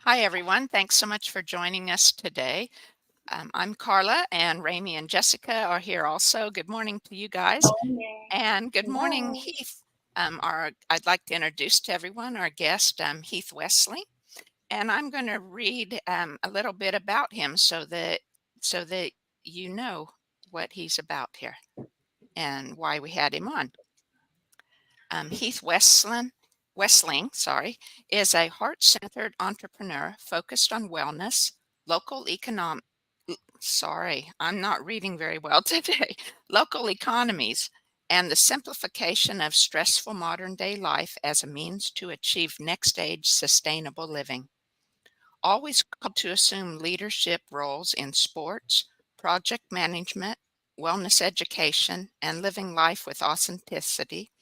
Hi, everyone. Thanks so much for joining us today. I'm Carla, and Ramie and Jessica are here also. Good morning to you guys. And good morning, Hello. Heath. I'd like to introduce to everyone our guest, Heath Wessling. And I'm going to read a little bit about him so that you know what he's about here and why we had him on. Heath Wessling, is a heart-centered entrepreneur focused on wellness, local economic. Sorry, I'm not reading very well today. Local economies and the simplification of stressful modern day life as a means to achieve next stage sustainable living. Always called to assume leadership roles in sports, project management, wellness education, and living life with authenticity,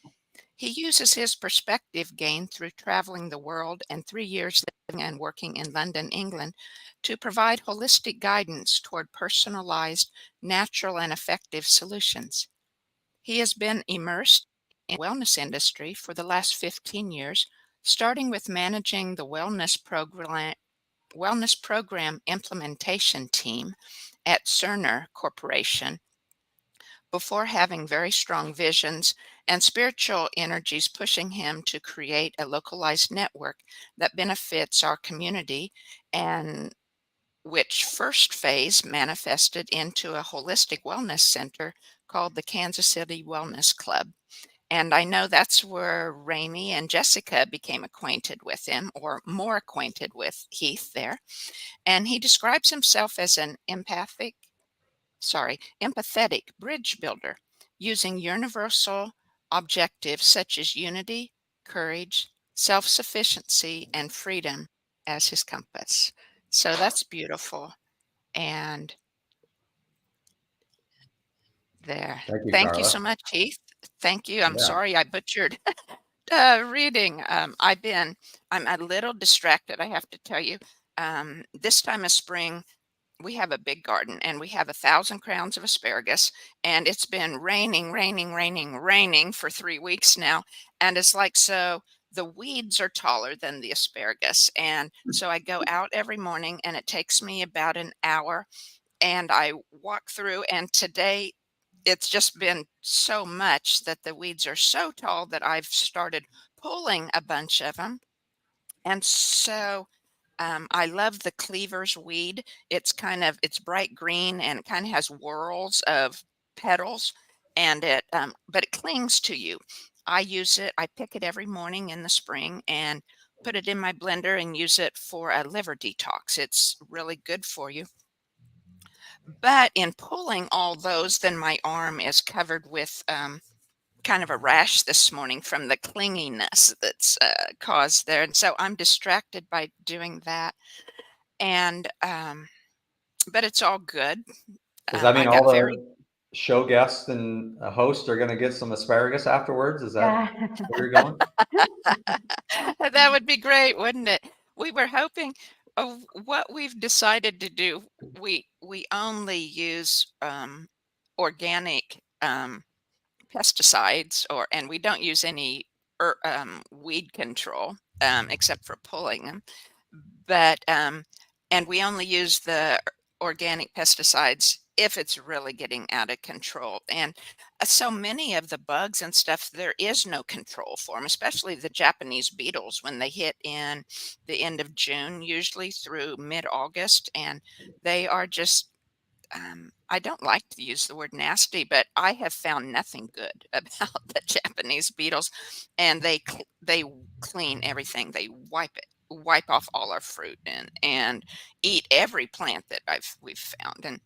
he uses his perspective gained through traveling the world and 3 years living and working in London, England, to provide holistic guidance toward personalized, natural, and effective solutions. He has been immersed in the wellness industry for the last 15 years, starting with managing the wellness program implementation team at Cerner Corporation before having very strong visions and spiritual energies pushing him to create a localized network that benefits our community, and which first phase manifested into a holistic wellness center called the Kansas City Wellness Club. And I know that's where Ramie and Jessica became acquainted with him, or more acquainted with Heath there. And he describes himself as an empathetic bridge builder using universal objectives such as unity, courage, self sufficiency, and freedom as his compass. So that's beautiful. And there. Thank you, Thank you Carla. so much, Heath. Thank you. I'm Yeah. sorry I butchered reading. I'm a little distracted, I have to tell you. This time of spring, we have a big garden and we have 1,000 crowns of asparagus, and it's been raining for 3 weeks now. And it's like, so the weeds are taller than the asparagus. And so I go out every morning and it takes me about an hour and I walk through. And today it's just been so much that the weeds are so tall that I've started pulling a bunch of them. And so I love the cleaver's weed. It's bright green and it kind of has whorls of petals, and but it clings to you. I use it. I pick it every morning in the spring and put it in my blender and use it for a liver detox. It's really good for you. But in pulling all those, then my arm is covered with kind of a rash this morning from the clinginess that's caused there. And so I'm distracted by doing that. And but it's all good. Does that I mean got all very the show guests and hosts are going to get some asparagus afterwards? Is that Yeah. where you're going? that would be great, wouldn't it? We were hoping of what we've decided to do. We only use organic pesticides, and we don't use any weed control except for pulling them. But and we only use the organic pesticides if it's really getting out of control. And so many of the bugs and stuff, there is no control for them, especially the Japanese beetles when they hit in the end of June, usually through mid-August, and they are just I don't like to use the word nasty, but I have found nothing good about the Japanese beetles, and they clean everything. They wipe off all our fruit and eat every plant that we've found. And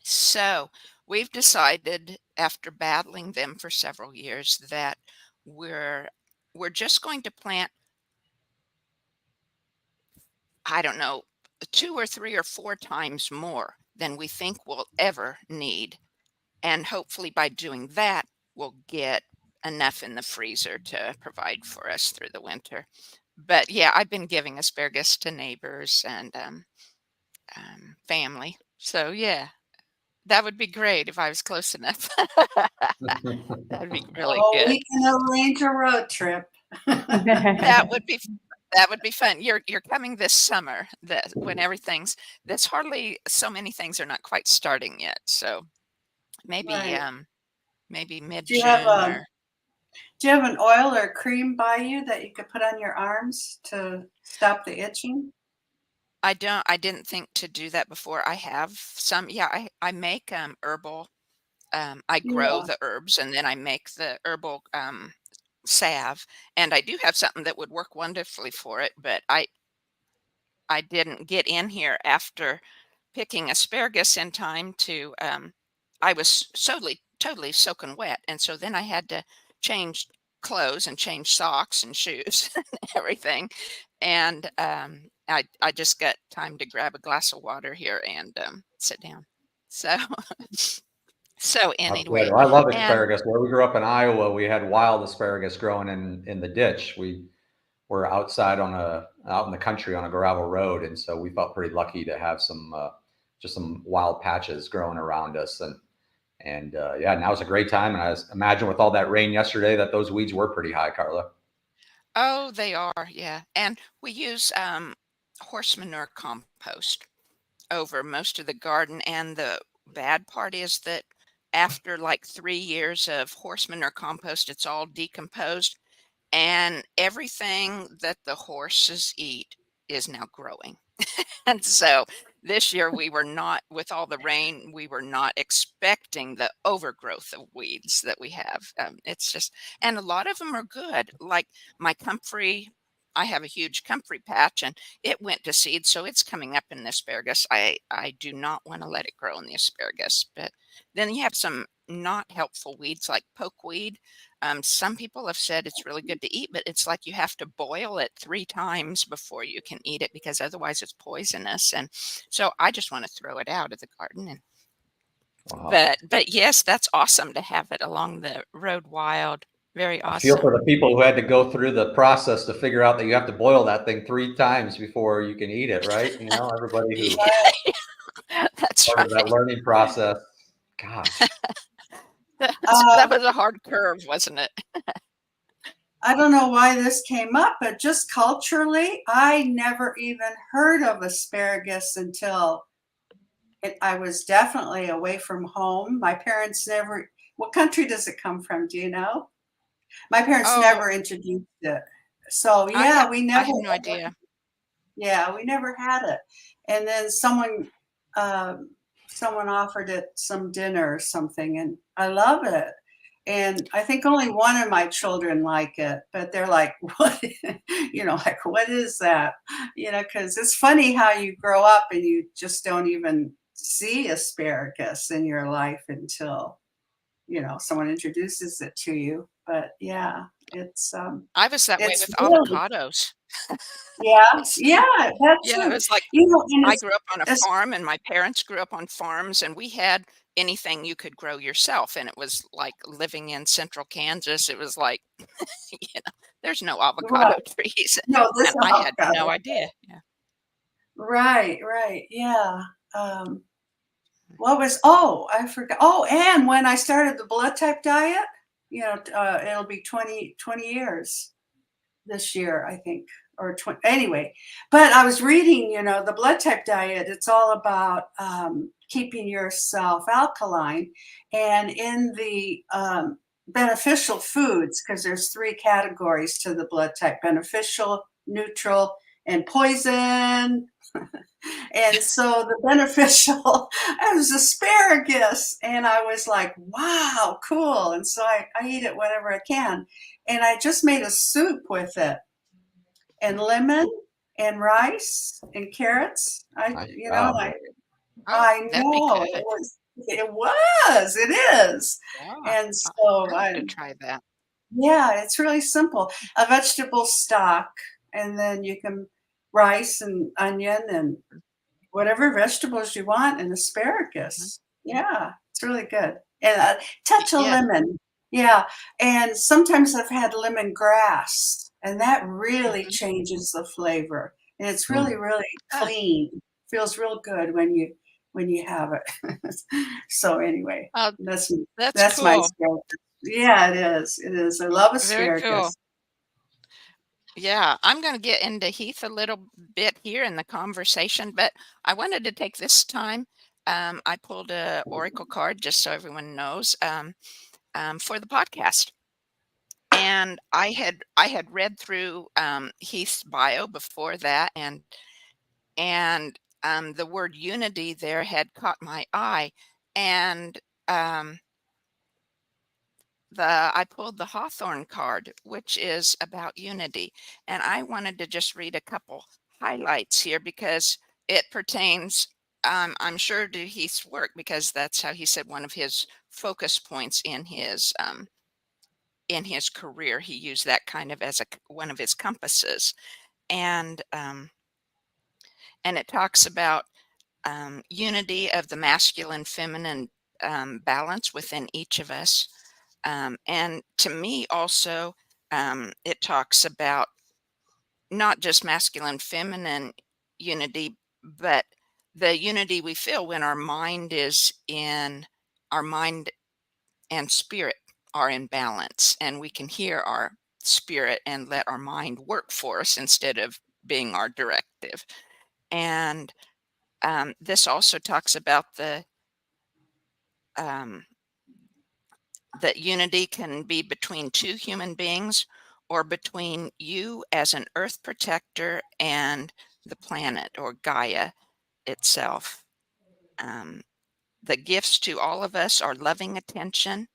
so we've decided, after battling them for several years, that we're we're just going to plant, I don't know, 2 or 3 or 4 times more than we think we'll ever need. And hopefully by doing that, we'll get enough in the freezer to provide for us through the winter. But yeah, I've been giving asparagus to neighbors and family. So yeah, that would be great if I was close enough. That'd be really Oh, good. we can arrange a road trip. That would be That would be fun. You're coming this summer, that when everything's there's hardly so many things are not quite starting yet. So maybe Right. maybe Do you have mid-June or do you have an oil or cream by you that you could put on your arms to stop the itching? I didn't think to do that before. I have some, yeah, I make herbal, I grow Yeah. the herbs and then I make the herbal salve, and I do have something that would work wonderfully for it, but I didn't get in here after picking asparagus in time to, I was totally soaking wet. And so then I had to change clothes and change socks and shoes and everything. And I just got time to grab a glass of water here and sit down. So, so That's good. anyway, Well, I love and asparagus. Where we grew up in Iowa, we had wild asparagus growing in the ditch. We were outside out in the country on a gravel road, and so we felt pretty lucky to have some just some wild patches growing around us. And yeah, now's a great time. And imagine with all that rain yesterday that those weeds were pretty high, Carla. oh, they are, yeah. And we use horse manure compost over most of the garden. And the bad part is that after like 3 years of horse manure compost, it's all decomposed, and everything that the horses eat is now growing. And so this year we were not, with all the rain, we were not expecting the overgrowth of weeds that we have. It's just, and a lot of them are good. Like my comfrey, I have a huge comfrey patch and it went to seed, so it's coming up in the asparagus. I do not want to let it grow in the asparagus. But then you have some not helpful weeds like pokeweed. Some people have said it's really good to eat, but it's like you have to boil it 3 times before you can eat it because otherwise it's poisonous. And so I just want to throw it out of the garden. And Wow. but yes, that's awesome to have it along the road wild. Very I feel for awesome. the people who had to go through the process to figure out that you have to boil that thing 3 times before you can eat it, right? You know, everybody who Right. That's part of that right. learning process. Gosh. That Um, was a hard curve, wasn't it? I don't know why this came up, but just culturally, I never even heard of asparagus until I was definitely away from home. My parents never, what country does it come from? Do you know? My parents Oh, never introduced it. So I yeah, ha- we I never, have no idea. yeah, we never had it. And then um, someone offered it some dinner or something, and I love it. And I think only one of my children like it, but they're like, what, like, what is that? Because it's funny how you grow up and you just don't even see asparagus in your life until, someone introduces it to you. But yeah, I was that way it's with really, avocados. yeah, So, yeah, that yeah, it too. was like And I grew up on a it's farm and my parents grew up on farms and we had anything you could grow yourself. And it was like living in central Kansas. It was like, there's no avocado right. trees. No, this And I had no avocado. idea. Yeah. Right, right, yeah. Um, I forgot. Oh, and when I started the blood type diet, it'll be 20 years this year, I think, or 20, anyway. But I was reading, the blood type diet, it's all about keeping yourself alkaline. And in the beneficial foods, because there's 3 categories to the blood type: beneficial, neutral, and poison. And so the beneficial, it was asparagus. And I was like, wow, cool. And so I eat it whenever I can. And I just made a soup with it, and lemon and rice and carrots. Wow. Oh, I that'd be know good. it is. Yeah. And so I'll have to try that. yeah, it's really simple. A vegetable stock, and then you can rice and onion and whatever vegetables you want, and Mhm. asparagus. Yeah, it's really good. And a touch of Yeah. lemon. Yeah, and sometimes I've had lemongrass, and that really Mhm. changes the flavor. And it's really, Hmm. really Ah, clean. Feels real good when you have it. So anyway, oh, that's that's that's my cool. asparagus. Yeah, it is. It is. I love Very cool. asparagus. Yeah, I'm going to get into Heath a little bit here in the conversation, but I wanted to take this time. I pulled a oracle card just so everyone knows for the podcast, and I had read through Heath's bio before that, and the word unity there had caught my eye, and um, I pulled the Hawthorne card, which is about unity. And I wanted to just read a couple highlights here because it pertains, I'm sure, to Heath's work, because that's how he said one of his focus points in his career. He used that kind of as one of his compasses. And it talks about unity of the masculine feminine balance within each of us. And to me, also, it talks about not just masculine, feminine unity, but the unity we feel when our mind and spirit are in balance, and we can hear our spirit and let our mind work for us instead of being our directive. And this also talks about um, that unity can be between two human beings or between you as an earth protector and the planet or Gaia itself. Um, the gifts to all of us are loving attention,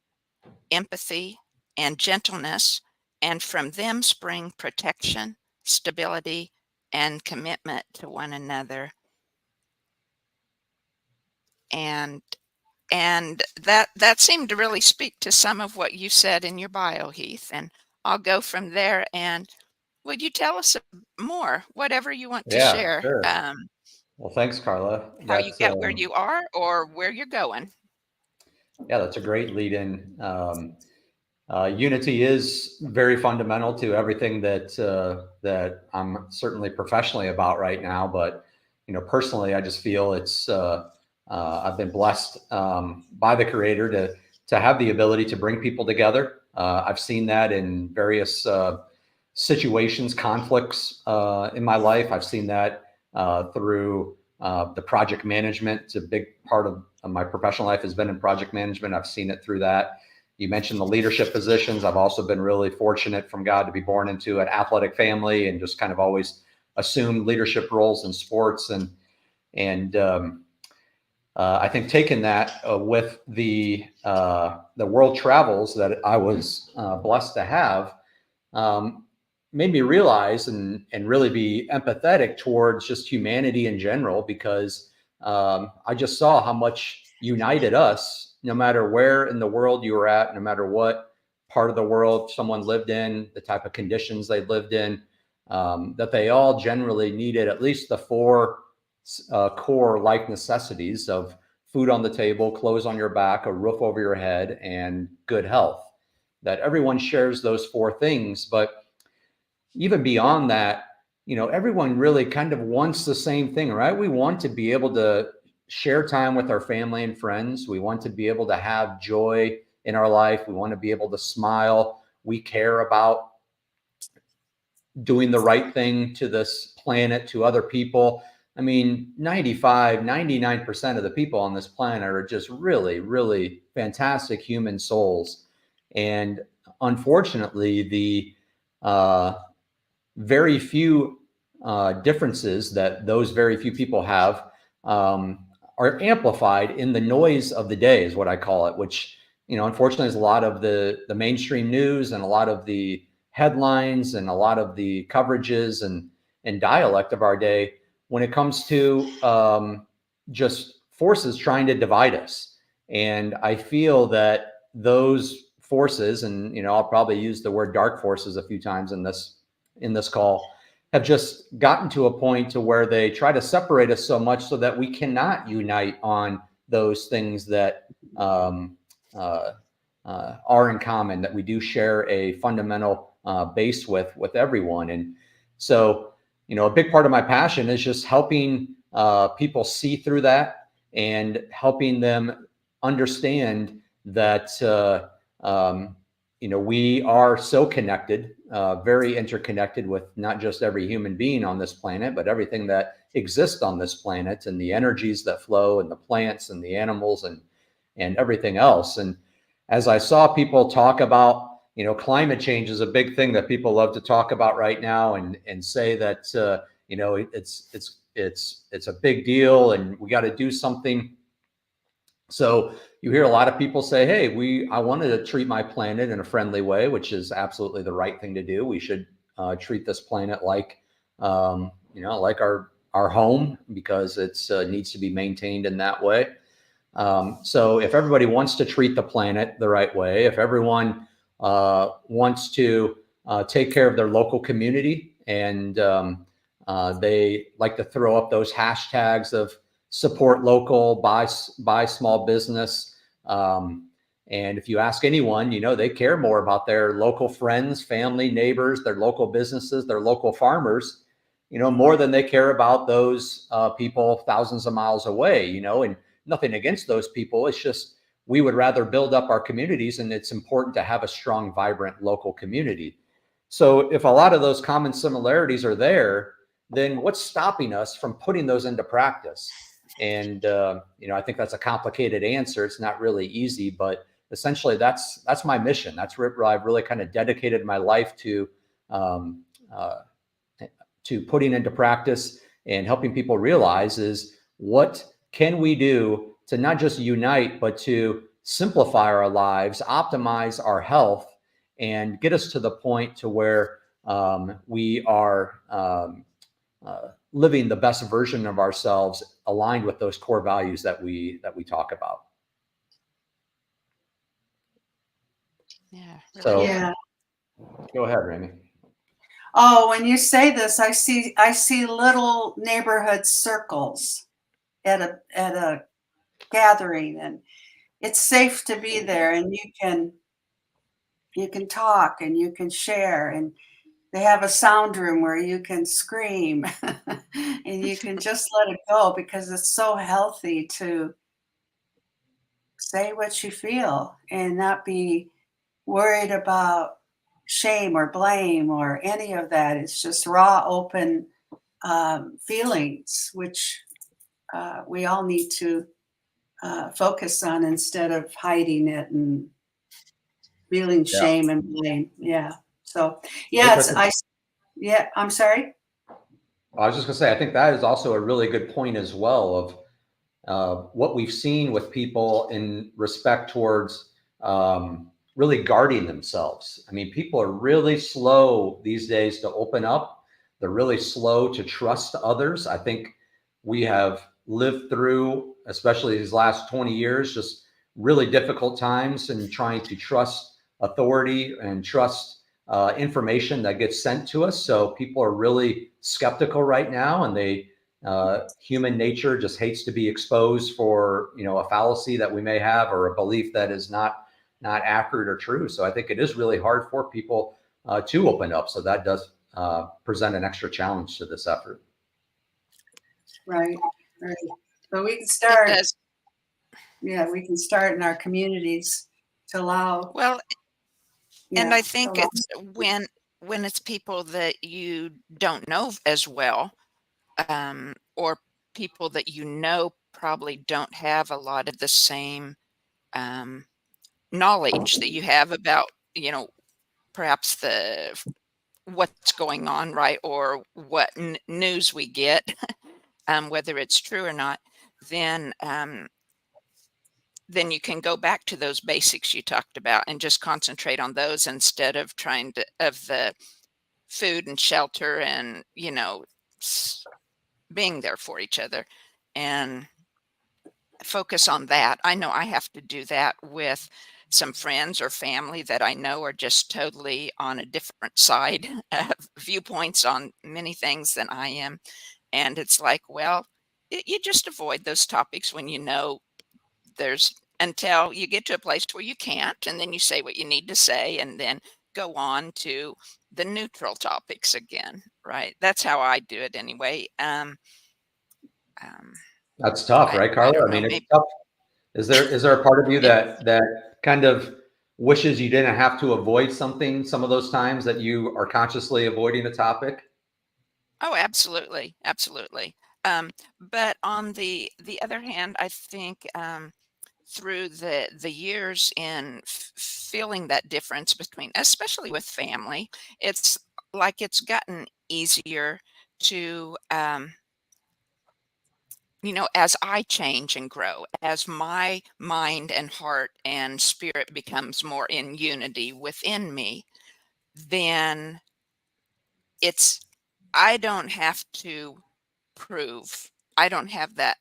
empathy, and gentleness, and from them spring protection, stability, and commitment to one another. And that seemed to really speak to some of what you said in your bio, Heath. And I'll go from there. And would you tell us more, whatever you want to Yeah, share, sure. Well, thanks, Carla. how you That's got where you are or where you're going? yeah, that's a great lead in. Unity is very fundamental to everything that I'm certainly professionally about right now. But personally, I just feel I've been blessed by the Creator to have the ability to bring people together. I've seen that in various situations, conflicts in my life. I've seen that through the project management. It's a big part of my professional life has been in project management. I've seen it through that. You mentioned the leadership positions. I've also been really fortunate from God to be born into an athletic family and just kind of always assumed leadership roles in sports. And I think taking that with the world travels that I was blessed to have made me realize and really be empathetic towards just humanity in general, because I just saw how much united us, no matter where in the world you were at, no matter what part of the world someone lived in, the type of conditions they lived in, that they all generally needed at least the four core life necessities of food on the table, clothes on your back, a roof over your head, and good health. That everyone shares those four things, but even beyond that, everyone really kind of wants the same thing, right? We want to be able to share time with our family and friends. We want to be able to have joy in our life. We want to be able to smile. We care about doing the right thing to this planet, to other people. I mean, 99% of the people on this planet are just really, really fantastic human souls. And unfortunately, the very few differences that those very few people have are amplified in the noise of the day, is what I call it, which, unfortunately is a lot of the mainstream news and a lot of the headlines and a lot of the coverages and dialect of our day when it comes to just forces trying to divide us. And I feel that those forces, and I'll probably use the word dark forces a few times in this call, have just gotten to a point to where they try to separate us so much so that we cannot unite on those things that are in common, that we do share a fundamental base with everyone. And so, a big part of my passion is just helping people see through that and helping them understand that we are so connected very interconnected with not just every human being on this planet, but everything that exists on this planet, and the energies that flow, and the plants and the animals, and everything else. And as I saw people talk about, climate change is a big thing that people love to talk about right now, and say that it's a big deal and we got to do something. So you hear a lot of people say, hey, I wanted to treat my planet in a friendly way, which is absolutely the right thing to do. We should treat this planet like like our home, because it's needs to be maintained in that way. So if everybody wants to treat the planet the right way, if everyone wants to take care of their local community, and they like to throw up those hashtags of support local, buy small business. And if you ask anyone, they care more about their local friends, family, neighbors, their local businesses, their local farmers, more than they care about those people thousands of miles away, and nothing against those people. It's just, we would rather build up our communities, and it's important to have a strong, vibrant local community. So if a lot of those common similarities are there, then what's stopping us from putting those into practice? And, I think that's a complicated answer. It's not really easy, but essentially that's my mission. That's where I've really kind of dedicated my life to putting into practice and helping people realize is, what can we do to not just unite, but to simplify our lives, optimize our health, and get us to the point to where we are living the best version of ourselves, aligned with those core values that we talk about. Yeah. Really. So Yeah. Go ahead, Ramie. Oh, when you say this, I see little neighborhood circles at a gathering, and it's safe to be there, and you can talk and you can share, and they have a sound room where you can scream and you can just let it go, because it's so healthy to say what you feel and not be worried about shame or blame or any of that. It's just raw, open feelings, which we all need to focus on, instead of hiding it and feeling shame and blame. Yeah. So yeah, I'm sorry. I was just gonna say, I think that is also a really good point as well, of what we've seen with people in respect towards really guarding themselves. I mean, people are really slow these days to open up. They're really slow to trust others. I think we have lived through, especially these last 20 years, just really difficult times in trying to trust authority and trust information that gets sent to us. So people are really skeptical right now, and human nature just hates to be exposed for, a fallacy that we may have, or a belief that is not accurate or true. So I think it is really hard for people to open up. So that does present an extra challenge to this effort. Right. So we can start. Yeah, we can start in our communities to allow. Well, and I think it's when it's people that you don't know as well, or people that probably don't have a lot of the same knowledge that you have about, perhaps what's going on, right, or what news we get, whether it's true or not, then you can go back to those basics you talked about and just concentrate on those, instead of of the food and shelter and, being there for each other, and focus on that. I know I have to do that with some friends or family that I know are just totally on a different side of viewpoints on many things than I am. And it's like, well, you just avoid those topics when until you get to a place where you can't, and then you say what you need to say, and then go on to the neutral topics again, right? That's how I do it anyway. That's tough, right, Carla? I mean, it's tough. Is there a part of you that kind of wishes you didn't have to avoid something some of those times that you are consciously avoiding a topic? Oh, absolutely, absolutely. But on the other hand, I think through the years in feeling that difference between, especially with family, it's like it's gotten easier to as I change and grow, as my mind and heart and spirit becomes more in unity within me, then it's I don't have to prove. I don't have that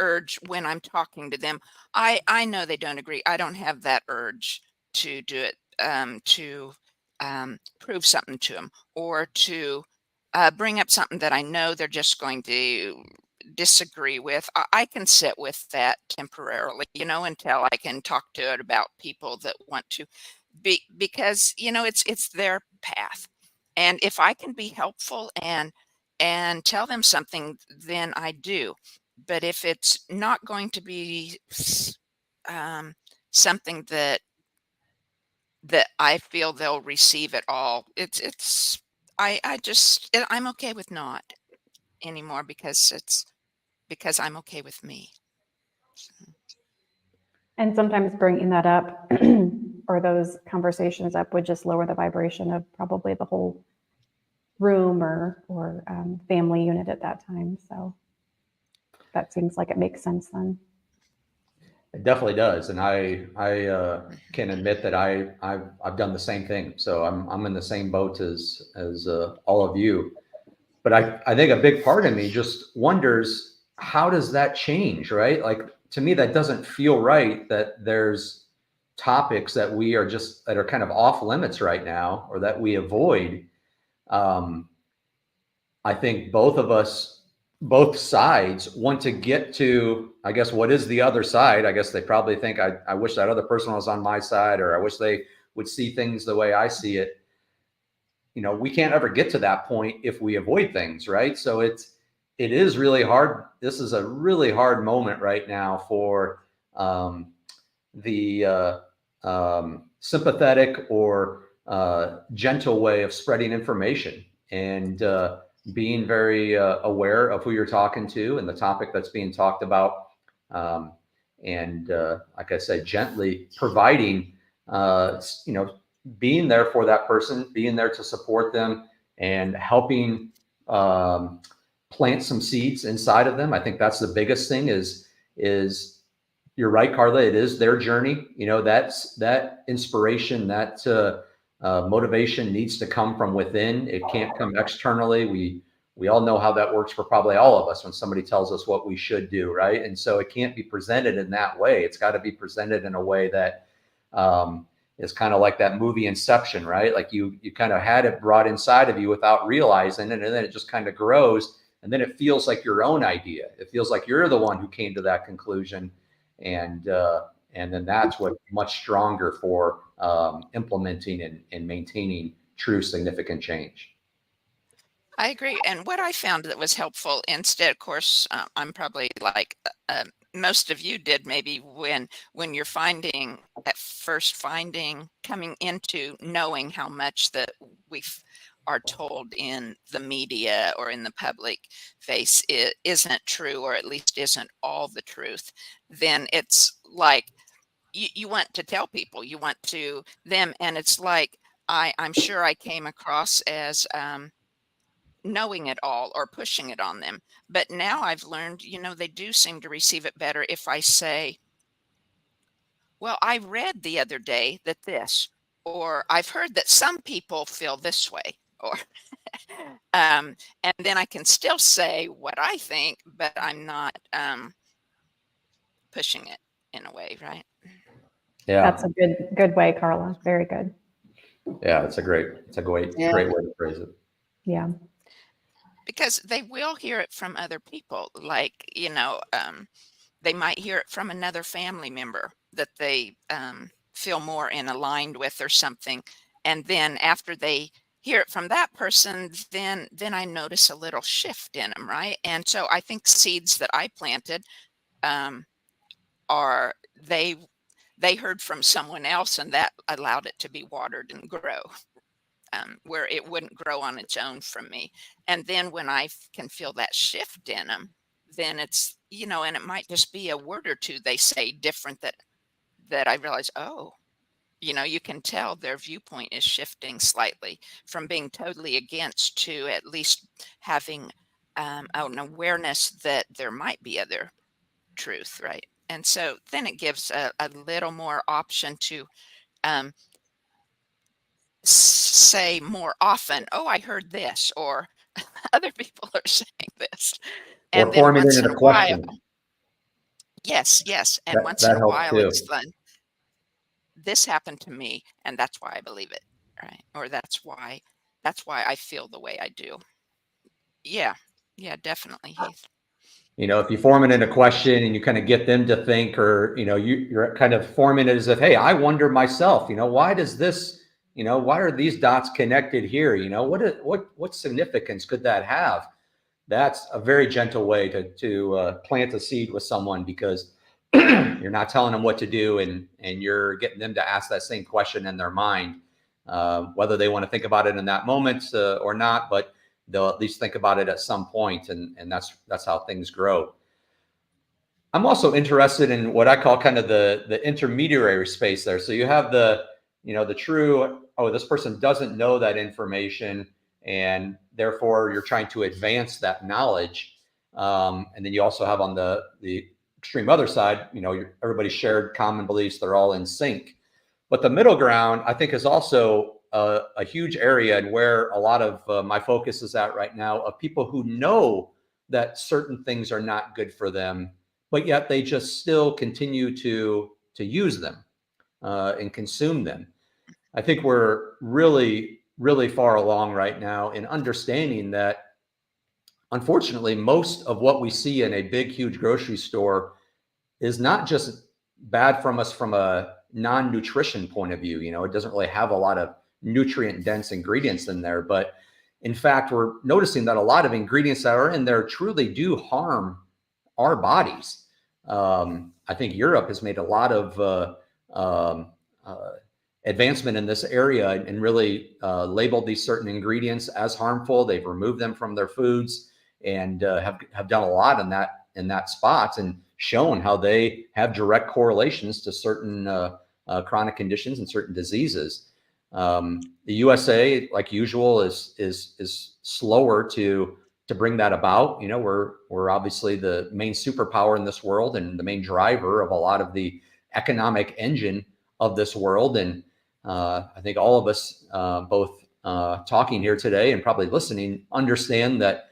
urge when I'm talking to them. I know they don't agree. I don't have that urge to do it to prove something to them or to bring up something that I know they're just going to disagree with. I can sit with that temporarily, until I can talk to it about people that want to because it's their path, and if I can be helpful and tell them something, then I do. But if it's not going to be um, something that I feel they'll receive at all, I'm okay with not anymore because I'm okay with me. And sometimes bringing that up or those conversations up would just lower the vibration of probably the whole room or family unit at that time. So that seems like it makes sense then. It definitely does, and I can admit that I've done the same thing. So I'm in the same boat as all of you. But I think a big part of me just wonders, how does that change, right? Like, to me, that doesn't feel right, that there's topics that are kind of off limits right now, or that we avoid. Um, I think both of us, both sides want to get to, I guess, what is the other side? I guess they probably think, I wish that other person was on my side, or I wish they would see things the way I see it. We can't ever get to that point if we avoid things, right? So it is really hard. This is a really hard moment right now for the sympathetic or gentle way of spreading information, and being very aware of who you're talking to and the topic that's being talked about. And like I said, gently providing, being there for that person, being there to support them, and helping plant some seeds inside of them. I think that's the biggest thing. Is You're right, Carla. It is their journey. That inspiration, that motivation needs to come from within. It can't come externally. We all know how that works for probably all of us when somebody tells us what we should do, right? And so it can't be presented in that way. It's got to be presented in a way that is kind of like that movie Inception, right? Like you kind of had it brought inside of you without realizing it, and then it just kind of grows, and then it feels like your own idea. It feels like you're the one who came to that conclusion, and then that's what much stronger for implementing and maintaining true significant change. I agree. And what I found that was helpful instead, of course, I'm probably like most of you did, maybe when you're coming into knowing how much that we are told in the media or in the public face isn't true, or at least isn't all the truth, then it's like you want to tell people, you want to them, and it's like I'm sure I came across as knowing it all or pushing it on them. But now I've learned, they do seem to receive it better if I say, well, I read the other day that this, or I've heard that some people feel this way, or, and then I can still say what I think, but I'm not pushing it in a way, right? Yeah. That's a good way, Carla. Very good. Yeah. It's a great way to phrase it. Yeah. Because they will hear it from other people, like, they might hear it from another family member that they feel more in aligned with or something. And then after they hear it from that person, then I notice a little shift in them, right? And so I think seeds that I planted are they heard from someone else, and that allowed it to be watered and grow, where it wouldn't grow on its own from me. And then when I can feel that shift in them, then it's, and it might just be a word or two they say different, that I realize, oh, you can tell their viewpoint is shifting slightly from being totally against to at least having an awareness that there might be other truth, right? And so then it gives a little more option to um, say more often, oh, I heard this, or other people are saying this. And Or then form it once into in a a while, question. yes. And once in That a helps while, too. it's fun. This happened to me, and that's why I believe it, right? Or that's why I feel the way I do. Yeah, definitely, Heath. If you form it in a question and you kind of get them to think, or, you're kind of forming it as if, hey, I wonder myself, why does this, why are these dots connected here? What significance could that have? That's a very gentle way to plant a seed with someone, because you're not telling them what to do, and you're getting them to ask that same question in their mind, whether they want to think about it in that moment or not, but they'll at least think about it at some point, and that's how things grow. I'm also interested in what I call kind of the intermediary space there. So you have the true, oh, this person doesn't know that information, and therefore you're trying to advance that knowledge. And then you also have on the extreme other side, everybody's shared common beliefs, they're all in sync. But the middle ground, I think, is also a huge area, and where a lot of my focus is at right now, of people who know that certain things are not good for them, but yet they just still continue to use them and consume them. I think we're really, really far along right now in understanding that, unfortunately, most of what we see in a big, huge grocery store is not just bad from us from a non-nutrition point of view. It doesn't really have a lot of nutrient dense ingredients in there, but in fact, we're noticing that a lot of ingredients that are in there truly do harm our bodies. I think Europe has made a lot of advancement in this area, and really labeled these certain ingredients as harmful. They've removed them from their foods, and have done a lot in that spot, and shown how they have direct correlations to certain chronic conditions and certain diseases. The USA, like usual, is slower to bring that about. We're obviously the main superpower in this world, and the main driver of a lot of the economic engine of this world. And I think all of us, both talking here today and probably listening, understand that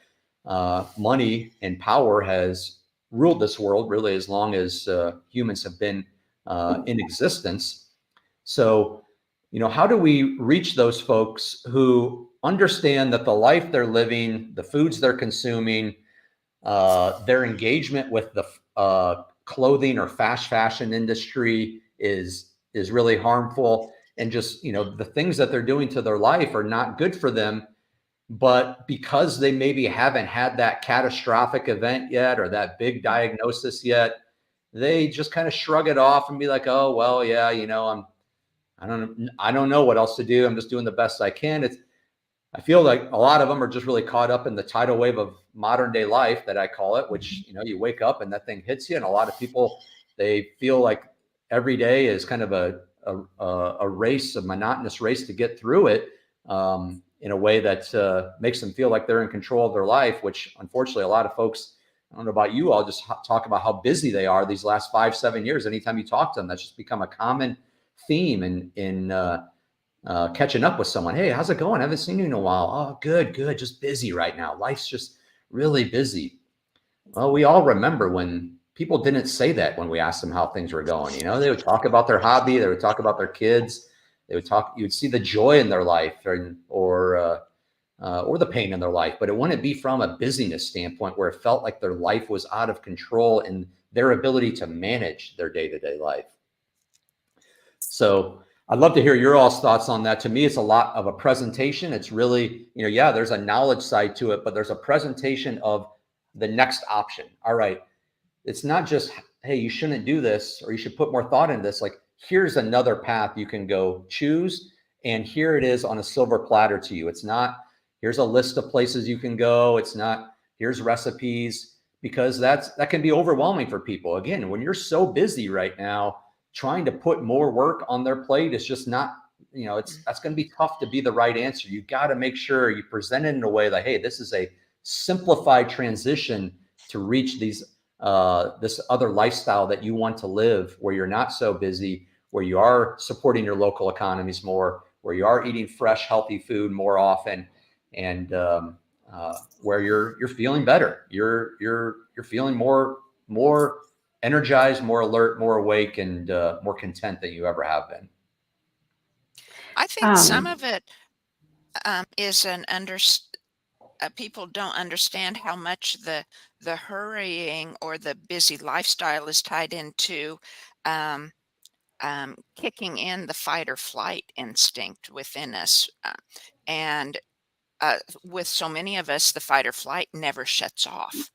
money and power has ruled this world really as long as humans have been in existence. So, how do we reach those folks who understand that the life they're living, the foods they're consuming, their engagement with the clothing or fast fashion industry is really harmful, and just the things that they're doing to their life are not good for them, but because they maybe haven't had that catastrophic event yet, or that big diagnosis yet, they just kind of shrug it off and be like, oh, well, yeah, I don't know what else to do. I'm just doing the best I can. I feel like a lot of them are just really caught up in the tidal wave of modern day life, that I call it, which, you wake up and that thing hits you. And a lot of people, they feel like every day is kind of a race, a monotonous race to get through it, in a way that makes them feel like they're in control of their life, which unfortunately a lot of folks, I don't know about you all, just talk about how busy they are these last 5-7 years. Anytime you talk to them, that's just become a common theme in catching up with someone. Hey, how's it going? I haven't seen you in a while. Oh, good. Just busy right now. Life's just really busy. Well, we all remember when people didn't say that when we asked them how things were going. They would talk about their hobby. They would talk about their kids. They would talk. You would see the joy in their life, or the pain in their life, but it wouldn't be from a busyness standpoint where it felt like their life was out of control in their ability to manage their day-to-day life. So I'd love to hear your all's thoughts on that. To me, it's a lot of a presentation. It's really, there's a knowledge side to it, but there's a presentation of the next option. All right. It's not just, hey, you shouldn't do this, or you should put more thought into this. Like, here's another path you can go choose. And here it is on a silver platter to you. It's not, here's a list of places you can go. It's not, here's recipes, because that can be overwhelming for people. Again, when you're so busy right now, trying to put more work on their plate is just not, that's going to be tough to be the right answer. You got to make sure you present it in a way that, hey, this is a simplified transition to reach this other lifestyle that you want to live, where you're not so busy, where you are supporting your local economies more, where you are eating fresh, healthy food more often, and where you're feeling better. You're feeling more energized, more alert, more awake, and more content than you ever have been. I think some of it is people don't understand how much the hurrying or the busy lifestyle is tied into kicking in the fight or flight instinct within us. And with so many of us, the fight or flight never shuts off.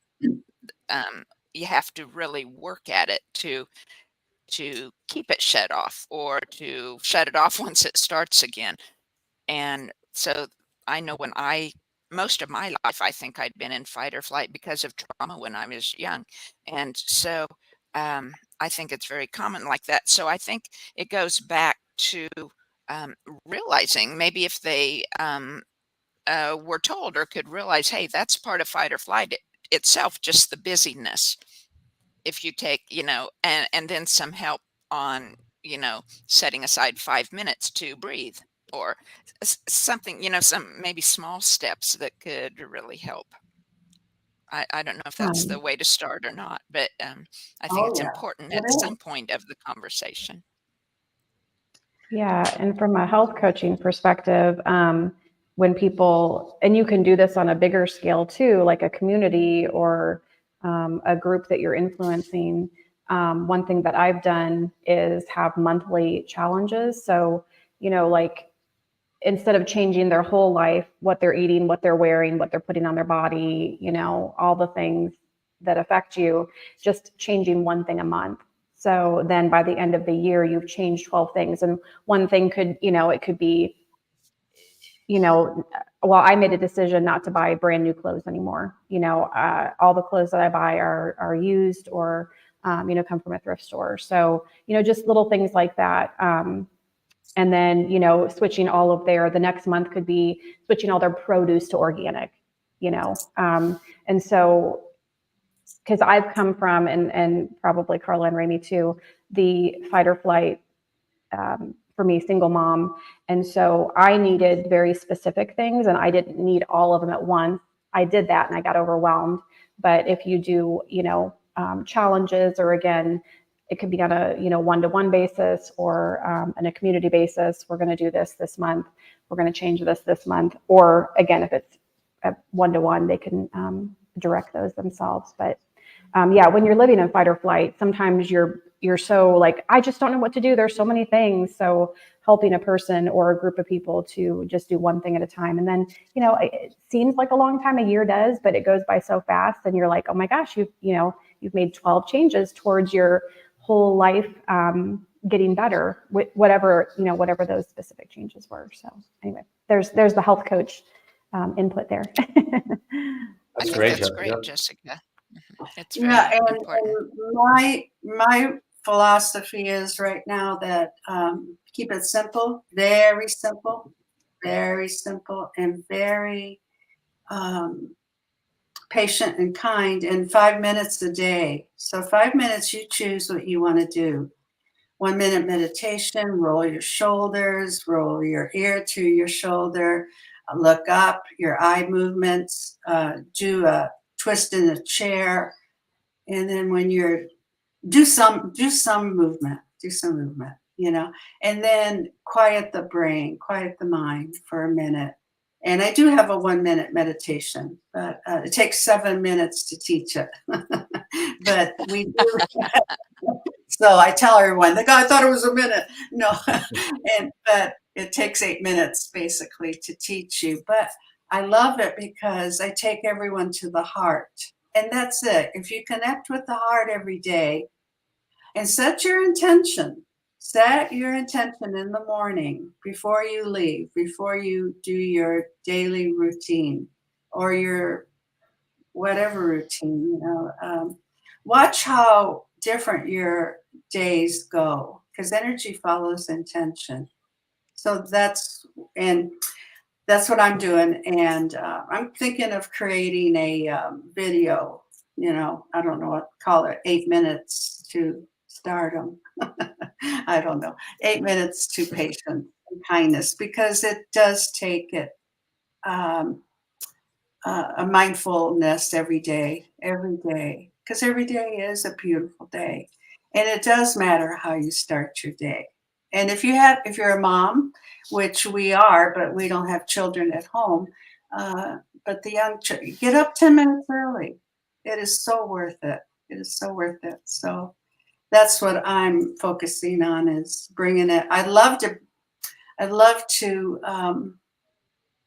You have to really work at it to keep it shut off, or to shut it off once it starts again. And so I know most of my life, I think I'd been in fight or flight because of trauma when I was young. And so I think it's very common like that. So I think it goes back to realizing, maybe if they were told or could realize, hey, that's part of fight or flight itself, just the busyness. If you take, and then some help on, setting aside 5 minutes to breathe, or something, some maybe small steps that could really help. I don't know if that's the way to start or not, but I think it's important at some point of the conversation. Yeah, and from a health coaching perspective, when people, and you can do this on a bigger scale too, like a community or a group that you're influencing. One thing that I've done is have monthly challenges. So, like, instead of changing their whole life, what they're eating, what they're wearing, what they're putting on their body, all the things that affect you, just changing one thing a month. So then by the end of the year, you've changed 12 things. And one thing could, it could be, well, I made a decision not to buy brand new clothes anymore. All the clothes that I buy are used or, come from a thrift store. So, just little things like that. And then, switching the next month could be switching all their produce to organic, and so, because I've come from, and probably Carla and Ramie too, the fight or flight, for me, single mom. And so I needed very specific things, and I didn't need all of them at once. I did that and I got overwhelmed. But if you do, challenges, or again, it could be on a, one-to-one basis, or on a community basis. We're going to do this month. We're going to change this month. Or again, if it's a one-to-one, they can direct those themselves. But when you're living in fight or flight, sometimes you're so like, I just don't know what to do. There's so many things. So helping a person or a group of people to just do one thing at a time. And then, it seems like a long time, a year does, but it goes by so fast. And you're like, oh my gosh, you've made 12 changes towards your whole life getting better, whatever those specific changes were. So anyway, there's the health coach input there. That's great, That's Jessica. great, Jessica. It's very important. And my philosophy is right now that keep it simple, very simple, and very patient and kind, and 5 minutes a day. So 5 minutes, you choose what you want to do. 1 minute meditation, roll your shoulders, roll your ear to your shoulder, look up, your eye movements, do a twist in a chair. And then when you're, do some movement, and then quiet the brain, quiet the mind for a minute. And I do have a 1 minute meditation, but it takes 7 minutes to teach it. But we do. So I tell everyone, the guy thought it was a minute. No, but it takes 8 minutes basically to teach you. But I love it because I take everyone to the heart. And that's it. If you connect with the heart every day and set your intention, Set your intention in the morning before you leave, before you do your daily routine or your whatever routine, watch how different your days go because energy follows intention. So and that's what I'm doing. And I'm thinking of creating a video, I don't know what to call it, 8 minutes to stardom. I don't know, 8 minutes to patience and kindness, because it does take it a mindfulness every day, because every day is a beautiful day. And it does matter how you start your day. And if you're a mom, which we are, but we don't have children at home, but get up 10 minutes early. It is so worth it. It is so worth it. So that's what I'm focusing on, is bringing it. I'd love to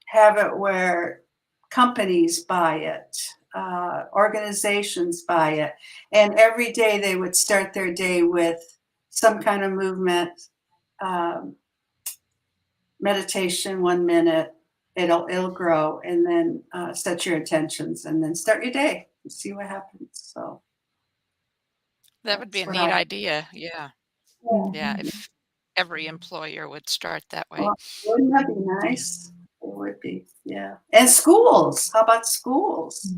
have it where companies buy it, organizations buy it, and every day they would start their day with some kind of movement, meditation, 1 minute. It'll grow, and then set your intentions, and then start your day and see what happens. So That would be that's a what neat I. idea. Yeah. Yeah. Mhm. If every employer would start that way. Well, wouldn't that be nice? It would be, yeah. And schools. How about schools?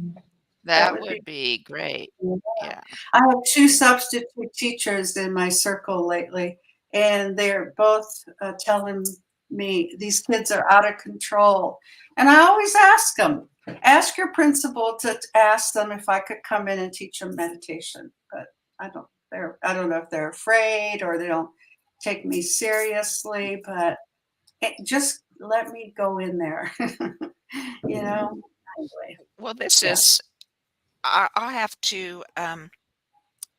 That That would be. would be great. Yeah. I have two substitute teachers in my circle lately, and they're both telling me these kids are out of control. And I always ask your principal to ask them if I could come in and teach them meditation. But I don't know if they're afraid or they don't take me seriously, but just let me go in there, you know? Anyway, Well, this yeah. is, I have to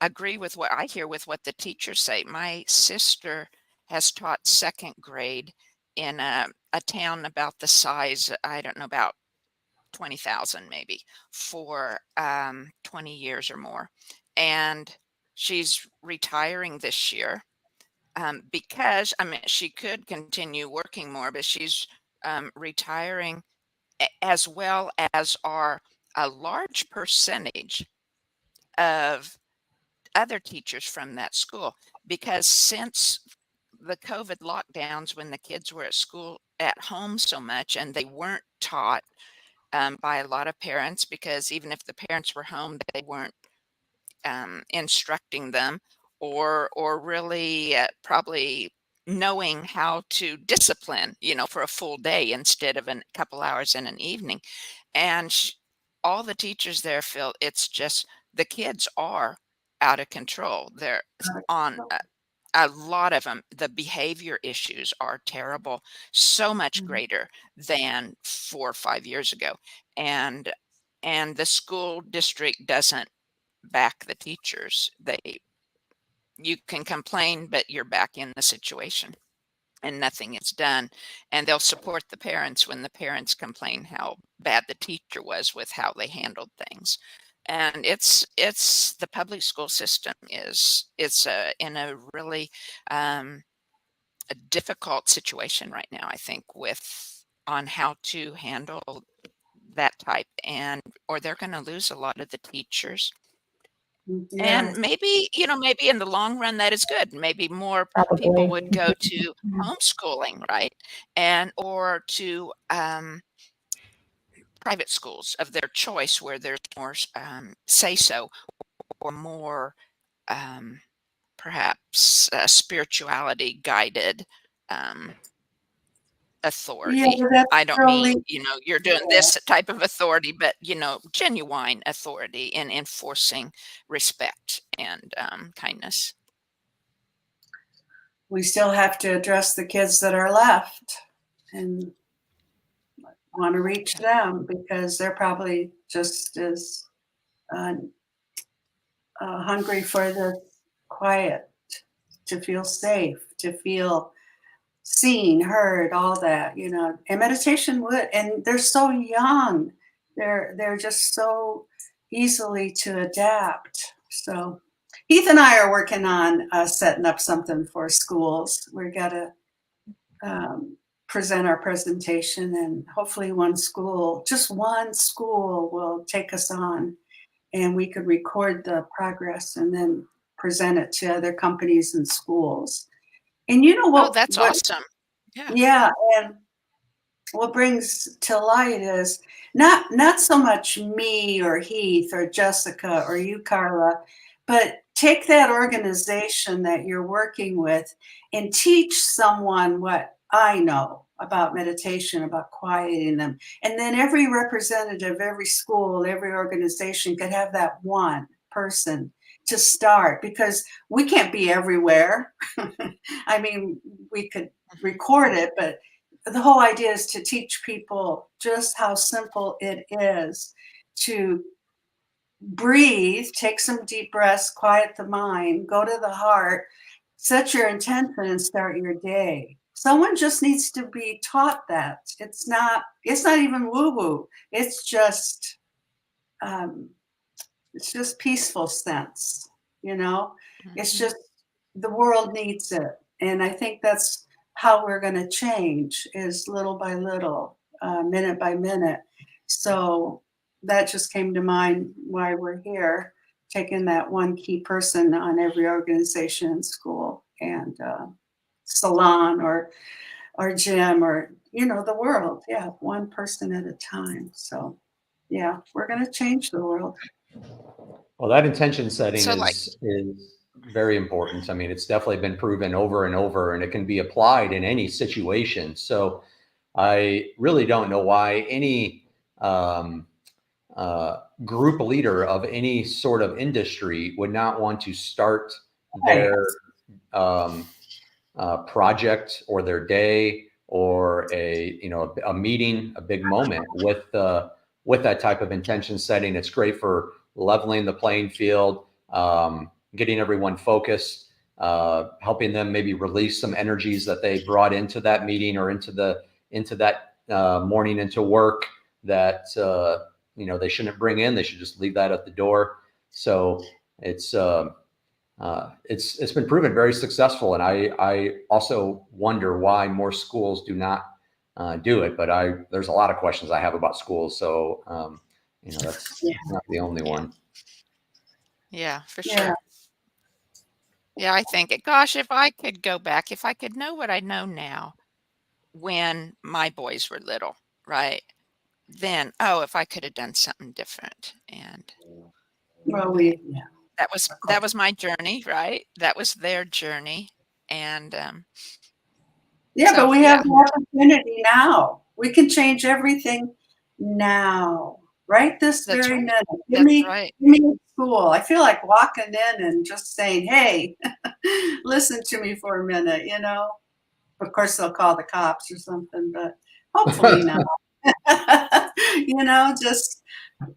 agree with what I hear with what the teachers say. My sister has taught second grade in a town about the size, I don't know, about 20,000 maybe, for 20 years or more. And she's retiring this year, because, I mean, she could continue working more, but she's retiring, as well as are a large percentage of other teachers from that school. Because since the COVID lockdowns, when the kids were at school at home so much and they weren't taught by a lot of parents, because even if the parents were home, they weren't instructing them, or really probably knowing how to discipline, for a full day instead of a couple hours in an evening. And all the teachers there feel it's just the kids are out of control. They're on a lot of them. The behavior issues are terrible, so much Mhm. greater than 4 or 5 years ago. And the school district doesn't back the teachers. You can complain, but you're back in the situation and nothing is done. And they'll support the parents when the parents complain how bad the teacher was with how they handled things. And it's the public school system it's in a really a difficult situation right now, I think, with on how to handle that type, and or they're going to lose a lot of the teachers. Yeah. And maybe, maybe in the long run that is good. Maybe more people Probably. would go to Mhm. homeschooling, right? And or to private schools of their choice where there's more say so, or more um, perhaps spirituality guided um, Yeah, authority. but that's I don't mean, really, you're doing yeah. this type of authority, but, genuine authority in enforcing respect and kindness. We still have to address the kids that are left and want to reach them, because they're probably just as uh, hungry for the quiet, to feel safe, to feel seen, heard, all that, And meditation would, and they're so young. They're just so easily to adapt. So Heath and I are working on setting up something for schools. We've got to present our presentation, and hopefully just one school will take us on, and we could record the progress and then present it to other companies and schools. And you know Oh, what, that's awesome. Yeah. yeah, and what brings to light is not so much me or Heath or Jessica or you, Carla, but take that organization that you're working with and teach someone what I know about meditation, about quieting them. And then every representative, every school, every organization could have that one person to start, because we can't be everywhere. I mean, we could record it, but the whole idea is to teach people just how simple it is to breathe, take some deep breaths, quiet the mind, go to the heart, set your intention, and start your day. Someone just needs to be taught that. It's not even woo-woo. It's just peaceful sense, you know? It's just, the world needs it. And I think that's how we're going to change, is little by little, minute by minute. So that just came to mind why we're here, taking that one key person on every organization and school and salon or gym or, the world. Yeah, one person at a time. So yeah, we're going to change the world. Well, that intention setting So is very important. I mean, it's definitely been proven over and over, and it can be applied in any situation. So I really don't know why any group leader of any sort of industry would not want to start their project or their day or a meeting, a big moment with that type of intention setting. It's great for leveling the playing field, getting everyone focused, helping them maybe release some energies that they brought into that meeting or into that morning into work that they shouldn't bring in. They should just leave that at the door. So it's been proven very successful, and I also wonder why more schools do not do it. But there's a lot of questions I have about schools, so that's not the only one. Yeah, for sure. Yeah, I think, gosh, if I could go back, if I could know what I know now when my boys were little, right? Then, if I could have done something different. And Well, that was my journey, right? That was their journey. And but we have the opportunity now. We can change everything now, right this That's very right. minute. Give That's me right. a school. I feel like walking in and just saying, "Hey, listen to me for a minute," Of course, they'll call the cops or something, but hopefully not. Just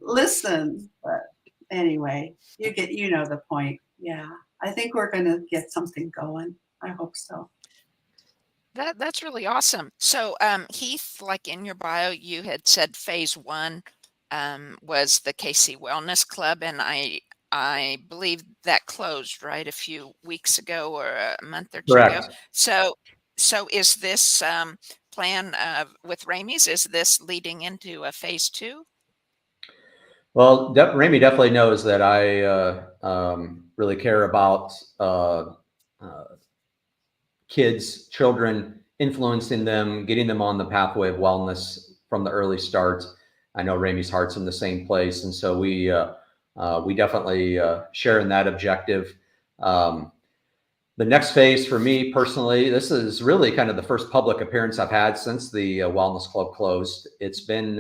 listen. But anyway, you know the point. Yeah, I think we're going to get something going. I hope so. That's really awesome. So, Heath, like in your bio, you had said phase 1 was the KC Wellness Club, and I believe that closed right a few weeks ago or a month or two ago. Correct. So is this plan with Ramie's? Is this leading into a phase 2? Well, Ramie definitely knows that I really care about kids, children, influencing them, getting them on the pathway of wellness from the early start. I know Ramie's heart's in the same place, and so we definitely share in that objective. The next phase for me personally, this is really kind of the first public appearance I've had since the Wellness Club closed. It's been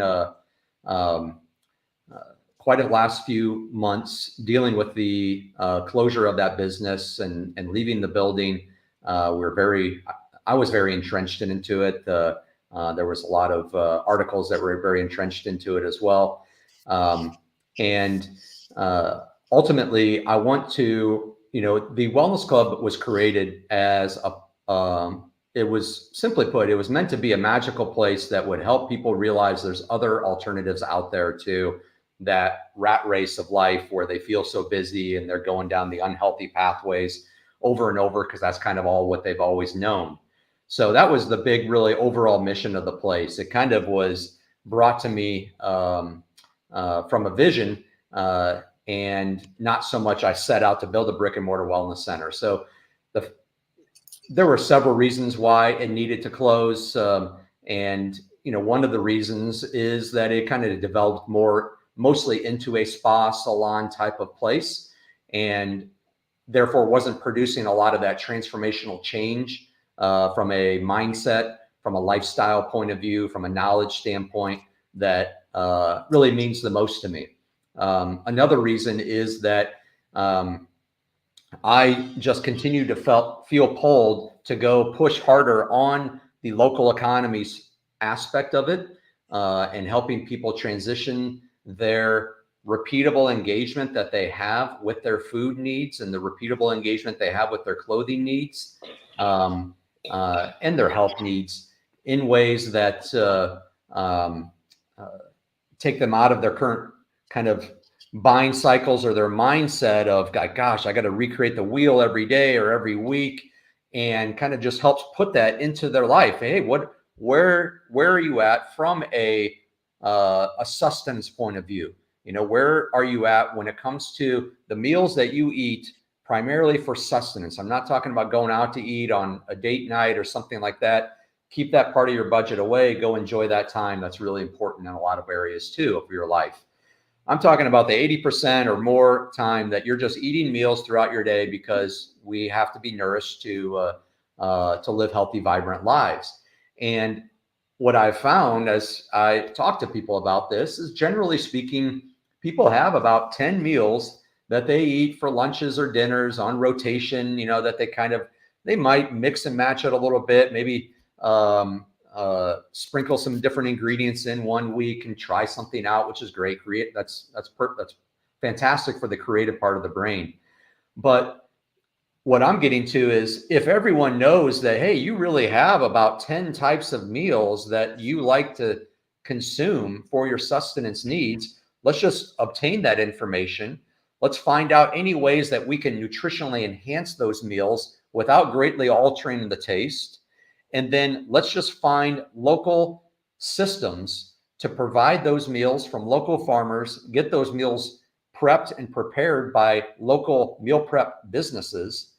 quite a last few months dealing with the closure of that business and leaving the building. I was very entrenched into it. There was a lot of articles that were very entrenched into it as well. And ultimately, I want to, the Wellness Club was created as it was, simply put, it was meant to be a magical place that would help people realize there's other alternatives out there to that rat race of life where they feel so busy and they're going down the unhealthy pathways over and over, because that's kind of all what they've always known. So that was the big, really overall mission of the place. It kind of was brought to me from a vision, and not so much I set out to build a brick and mortar wellness center. So there were several reasons why it needed to close. And, one of the reasons is that it kind of developed mostly into a spa salon type of place, and therefore wasn't producing a lot of that transformational change from a mindset, from a lifestyle point of view, from a knowledge standpoint that really means the most to me. Another reason is that I just continue to feel pulled to go push harder on the local economies aspect of it, and helping people transition their repeatable engagement that they have with their food needs and the repeatable engagement they have with their clothing needs, and their health needs in ways that take them out of their current kind of buying cycles or their mindset of, gosh, I got to recreate the wheel every day or every week, and kind of just helps put that into their life. Hey, where are you at from a sustenance point of view? Where are you at when it comes to the meals that you eat primarily for sustenance? I'm not talking about going out to eat on a date night or something like that. Keep that part of your budget away. Go enjoy that time. That's really important in a lot of areas too of your life. I'm talking about the 80% or more time that you're just eating meals throughout your day because we have to be nourished to live healthy, vibrant lives. And what I've found as I talk to people about this is, generally speaking, people have about 10 meals that they eat for lunches or dinners on rotation, that they might mix and match it a little bit, maybe sprinkle some different ingredients in one week and try something out, which is great. That's fantastic for the creative part of the brain. But what I'm getting to is, if everyone knows that, hey, you really have about 10 types of meals that you like to consume for your sustenance needs, let's just obtain that information. Let's find out any ways that we can nutritionally enhance those meals without greatly altering the taste. And then let's just find local systems to provide those meals from local farmers, get those meals prepped and prepared by local meal prep businesses,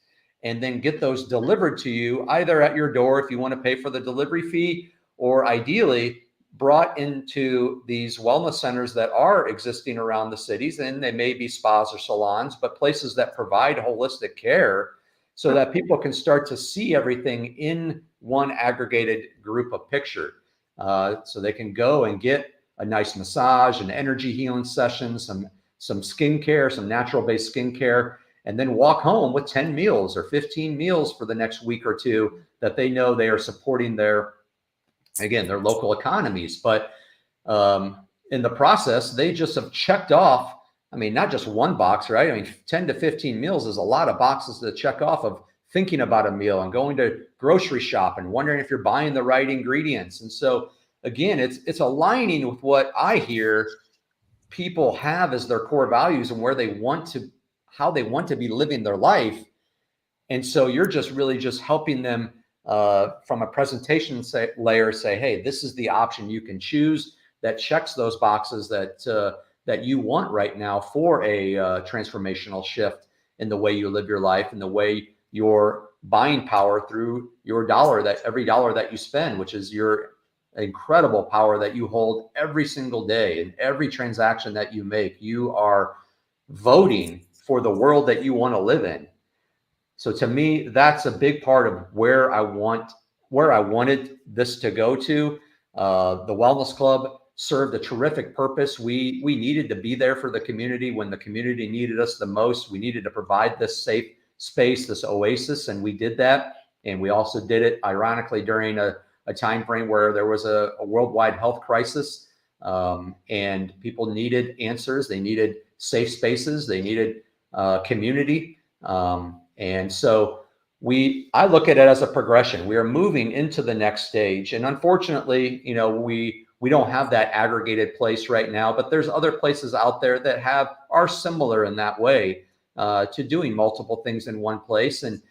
and then get those delivered to you either at your door if you want to pay for the delivery fee, or ideally brought into these wellness centers that are existing around the cities. And they may be spas or salons, but places that provide holistic care so that people can start to see everything in one aggregated group of picture. So they can go and get a nice massage, an energy healing session, some skincare, some natural based skincare, and then walk home with 10 meals or 15 meals for the next week or two that they know they are supporting their local economies. But in the process, they just have checked off, not just one box, right? 10 to 15 meals is a lot of boxes to check off of thinking about a meal and going to grocery shop and wondering if you're buying the right ingredients. And so again, it's aligning with what I hear people have as their core values and how they want to be living their life. And so you're just really just helping them from a presentation layer say, hey, this is the option you can choose that checks those boxes that you want right now for a transformational shift in the way you live your life and the way your buying power through your every dollar that you spend, which is your incredible power that you hold every single day. In every transaction that you make, you are voting for the world that you want to live in. So to me, that's a big part of where I wanted this to go to. The Wellness Club served a terrific purpose. We needed to be there for the community when the community needed us the most. We needed to provide this safe space, this oasis, and we did that. And we also did it, ironically, during a time frame where there was a worldwide health crisis, and people needed answers. They needed safe spaces. They needed community. And so I look at it as a progression. We are moving into the next stage. And unfortunately, we we don't have that aggregated place right now, but there's other places out there that are similar in that way, to doing multiple things in one place. And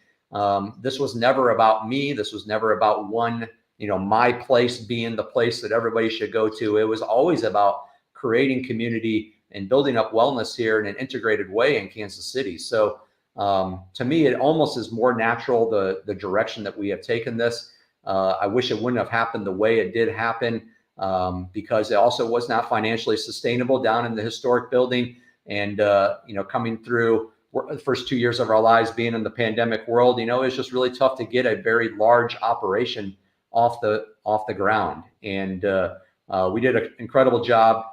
this was never about me. This was never about one, my place being the place that everybody should go to. It was always about creating community and building up wellness here in an integrated way in Kansas City. So to me, it almost is more natural, the direction that we have taken this. I wish it wouldn't have happened the way it did happen, because it also was not financially sustainable down in the historic building. And, coming through the first 2 years of our lives being in the pandemic world, it's just really tough to get a very large operation off the ground. And we did an incredible job.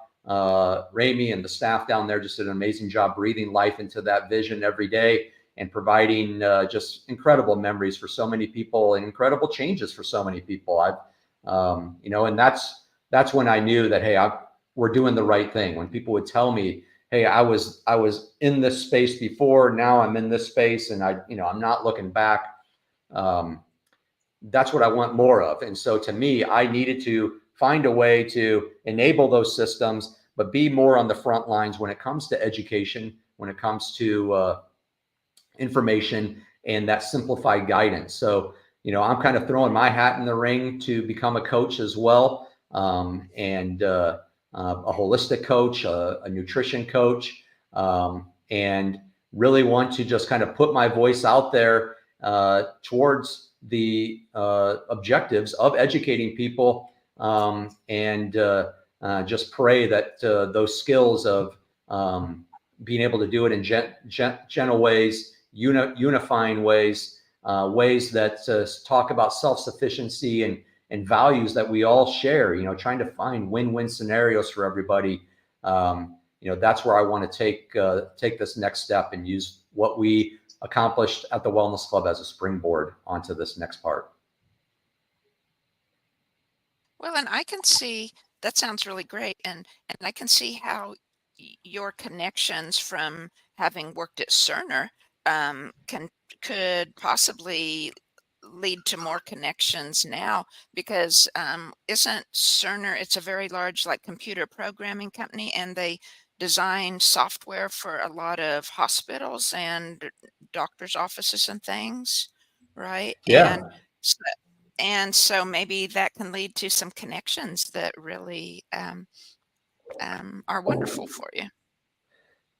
Ramie and the staff down there just did an amazing job breathing life into that vision every day and providing just incredible memories for so many people and incredible changes for so many people. And that's when I knew that, hey, we're doing the right thing. When people would tell me, hey, I was in this space before, now I'm in this space, and I'm not looking back. That's what I want more of. And so to me, I needed to find a way to enable those systems, but be more on the front lines when it comes to education, when it comes to information and that simplified guidance. So, I'm kind of throwing my hat in the ring to become a coach as well, and a holistic coach, a nutrition coach, and really want to just kind of put my voice out there towards the objectives of educating people, and just pray that those skills of being able to do it in gentle ways, unifying ways, ways that talk about self-sufficiency and values that we all share, trying to find win-win scenarios for everybody. That's where I want to take this next step and use what we accomplished at the Wellness Club as a springboard onto this next part. Well, and I can see that sounds really great, and I can see how your connections from having worked at Cerner could possibly lead to more connections now, because isn't Cerner, it's a very large like computer programming company, and they design software for a lot of hospitals and doctors' offices and things, right? Yeah. And so maybe that can lead to some connections that really are wonderful for you.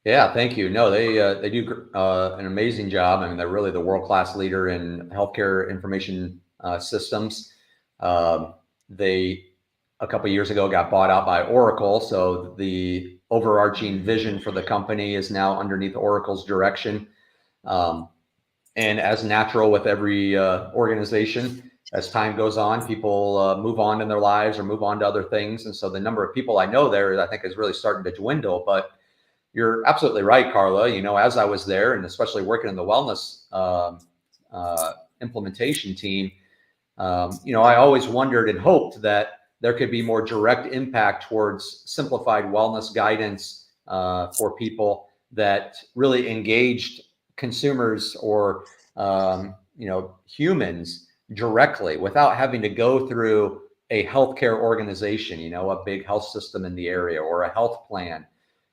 Yeah, thank you. No, they do an amazing job. I mean, they're really the world-class leader in healthcare information systems. They, a couple of years ago, got bought out by Oracle, so the overarching vision for the company is now underneath Oracle's direction. And as natural with every organization, as time goes on, people move on in their lives or move on to other things, and so the number of people I know there, I think, is really starting to dwindle. But you're absolutely right, Carla. As I was there, and especially working in the wellness implementation team, I always wondered and hoped that there could be more direct impact towards simplified wellness guidance for people that really engaged consumers or humans directly without having to go through a healthcare organization, a big health system in the area or a health plan.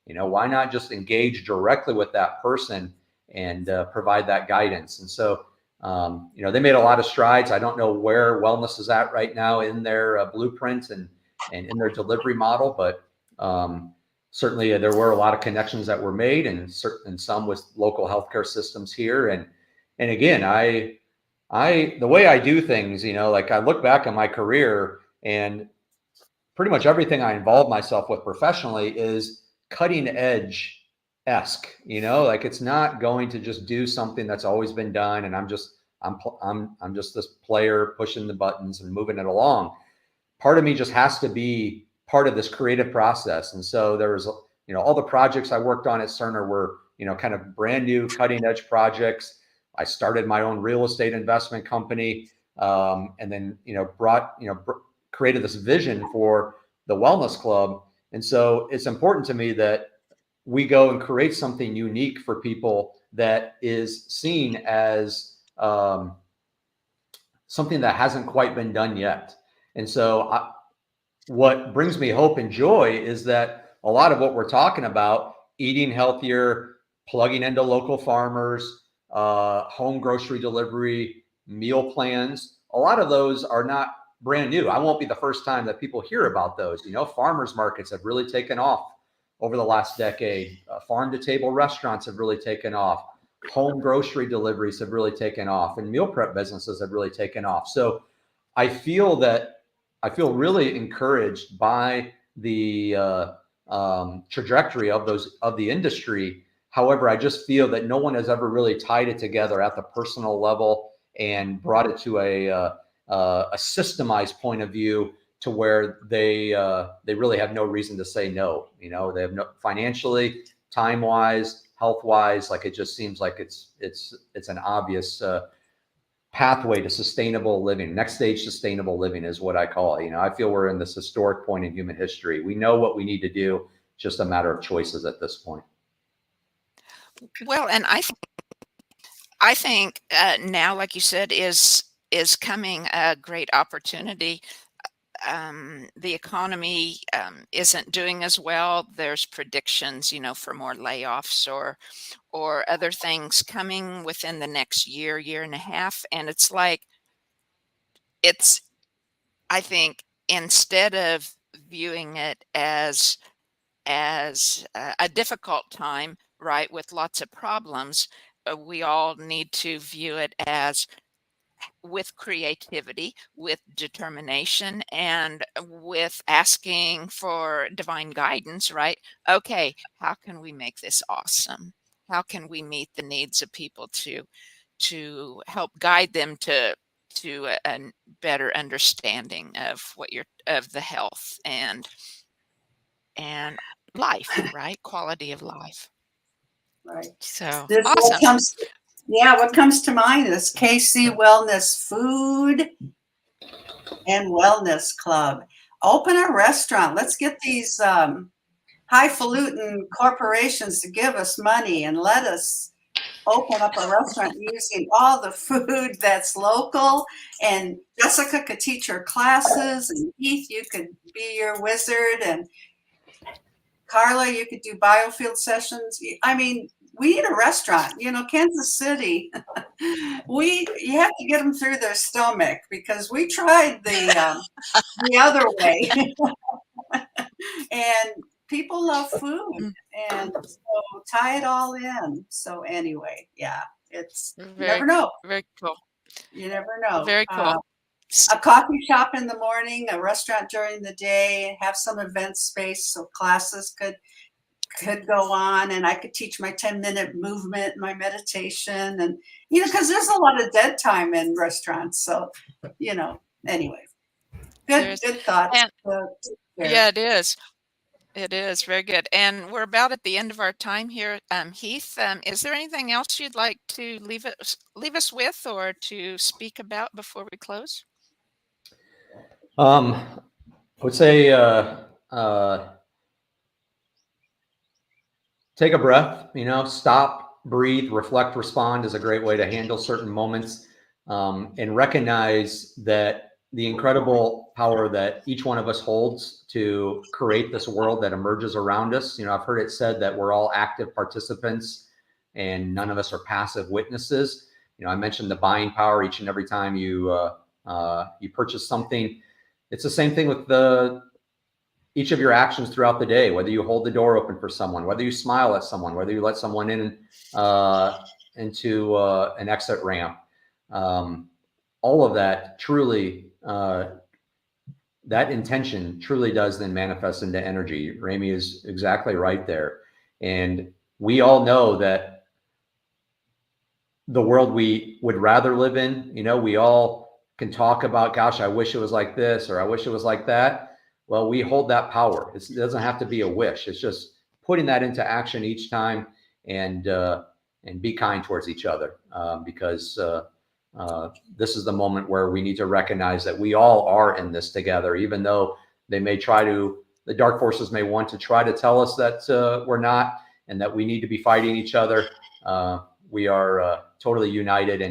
Why not just engage directly with that person and provide that guidance? And so, they made a lot of strides. I don't know where wellness is at right now in their blueprint and in their delivery model, but certainly there were a lot of connections that were made, and some with local healthcare systems here. And again, the way I do things, like I look back on my career, and pretty much everything I involve myself with professionally is cutting edge-esque, like it's not going to just do something that's always been done, and I'm just this player pushing the buttons and moving it along. Part of me just has to be part of this creative process. And so there was, all the projects I worked on at Cerner were, kind of brand new cutting edge projects. I started my own real estate investment company, and then, created this vision for the Wellness Club. And so it's important to me that we go and create something unique for people that is seen as something that hasn't quite been done yet. And so what brings me hope and joy is that a lot of what we're talking about, eating healthier, plugging into local farmers, home grocery delivery, meal plans, a lot of those are not brand new. I won't be the first time that people hear about those. You know, farmers markets have really taken off over the last decade. Farm to table restaurants have really taken off. Home grocery deliveries have really taken off, and meal prep businesses have really taken off. So I feel really encouraged by the trajectory of the industry. However, I just feel that no one has ever really tied it together at the personal level and brought it to a systemized point of view to where they really have no reason to say no. You know, they have no financially, time wise, health wise. Like, it just seems like it's an obvious pathway to sustainable living. Next stage sustainable living is what I call it. You know, I feel we're in this historic point in human history. We know what we need to do, just a matter of choices at this point. Well, and I think now, like you said, is coming a great opportunity. The economy isn't doing as well. There's predictions, you know, for more layoffs or other things coming within the next year, year and a half. And it's like, I think, instead of viewing it as a difficult time, right, with lots of problems, we all need to view it as with creativity, with determination, and with asking for divine guidance, right? Okay, how can we make this awesome? How can we meet the needs of people to help guide them to a better understanding of of the health and life, right? Quality of life. Right. So This awesome. what comes to mind is KC Wellness Food and Wellness Club. Open a restaurant. Let's get these highfalutin corporations to give us money and let us open up a restaurant using all the food that's local. And Jessica could teach her classes, and Heath, you could be your wizard, and Carla, you could do biofield sessions. I mean, we need a restaurant. You know, Kansas City, you have to get them through their stomach, because we tried the other way, and people love food, and so tie it all in. So anyway, yeah, you never know. Very cool. You never know. Very cool. A coffee shop in the morning, a restaurant during the day, have some event space so classes could go on, and I could teach my 10-minute movement, my meditation, and, you know, because there's a lot of dead time in restaurants. So, you know, anyway, good thoughts. Yeah, it is. It is very good. And we're about at the end of our time here. Heath, is there anything else you'd like to leave us with or to speak about before we close? I would say take a breath, you know, stop, breathe, reflect, respond is a great way to handle certain moments, and recognize that the incredible power that each one of us holds to create this world that emerges around us. You know, I've heard it said that we're all active participants and none of us are passive witnesses. You know, I mentioned the buying power each and every time you purchase something. It's the same thing with each of your actions throughout the day, whether you hold the door open for someone, whether you smile at someone, whether you let someone in into an exit ramp. All of that truly, that intention truly does then manifest into energy. Ramie is exactly right there. And we all know that the world we would rather live in, you know, we all can talk about, gosh, I wish it was like this, or I wish it was like that. Well, we hold that power. It doesn't have to be a wish. It's just putting that into action each time, and be kind towards each other, because this is the moment where we need to recognize that we all are in this together, even though the dark forces may want to try to tell us that we're not, and that we need to be fighting each other. We are totally united,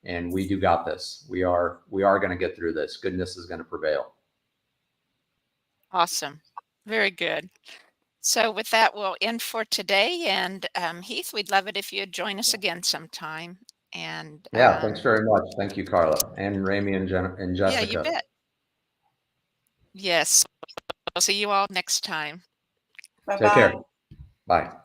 and we got this. We are going to get through this. Goodness is going to prevail. Awesome. Very good. So with that, we'll end for today. And Heath, we'd love it if you'd join us again sometime. And Yeah, thanks very much. Thank you, Carla, and Ramie and yeah, Jessica. you bet. Yes. We'll see you all next time. Take care. Bye-bye. Bye.